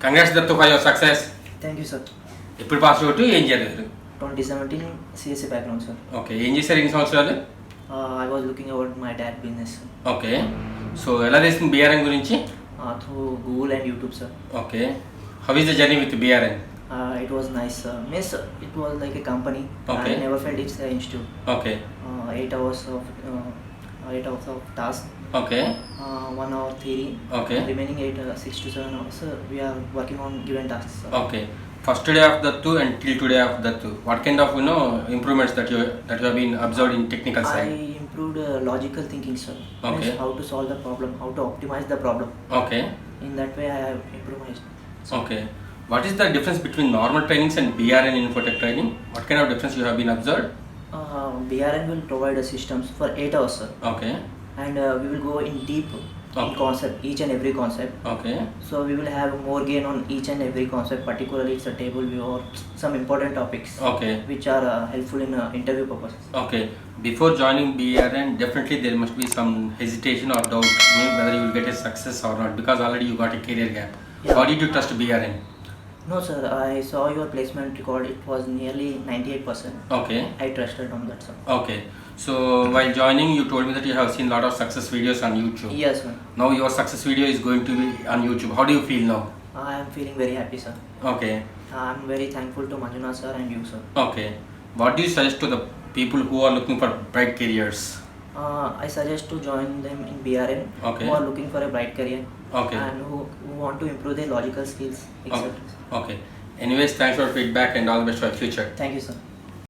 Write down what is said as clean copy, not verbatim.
Congrats Dattu for your success. Thank you, sir. ఎప్పుడు pass out ఏం చేయలేదు? 2017 CSE background, sir. Okay, ఏం చేశారు ఇన్ని సంవత్సరాలు? I was looking about my dad business. Okay, so ఎలా తెలిసింది బీఆర్ఎన్ గురించి? Through Google and YouTube, sir. Okay, how is the journey with BRN? It was nice, sir. Means it was like a company. Okay. I never felt it's an institute. Okay 8 hours of task. Okay 1 hour theory. Okay. Remaining 6 to 7 hours, we are working on given tasks, sir. Okay, first day of Dattu and till today of Dattu, what kind of improvements that you have been observed in technical side? I improved logical thinking, sir. Okay. Means how to solve the problem, how to optimize the problem. Okay. In that way, I have improved. Okay. What is the difference between normal trainings and BRN INFOTECH training? What kind of difference you have been observed? BRN will provide the systems for 8 hours, sir. Okay. And we will go in deep in concept, each and every concept. Okay. So we will have more gain on each and every concept, particularly it's a table view or some important topics. Okay. Which are helpful in interview purposes. Okay. Before joining BRN, definitely there must be some hesitation or doubt whether you will get a success or not, because already you got a career gap. Yeah. Why did you trust BRN? No, sir. I saw your placement record. It was nearly 98%. Okay. I trusted on that, sir. Okay. So while joining, you told me that you have seen a lot of success videos on YouTube. Yes, sir. Now your success video is going to be on YouTube. How do you feel now? I am feeling very happy, sir. Okay. I am very thankful to Manjunath sir and you, sir. Okay. What do you suggest to the people who are looking for bright careers? I suggest to join them in BRN. Okay. Who are looking for a bright career. Okay. And who want to improve their logical skills, etc. Okay. Anyways, thanks for feedback and all the best for your future. Thank you, sir.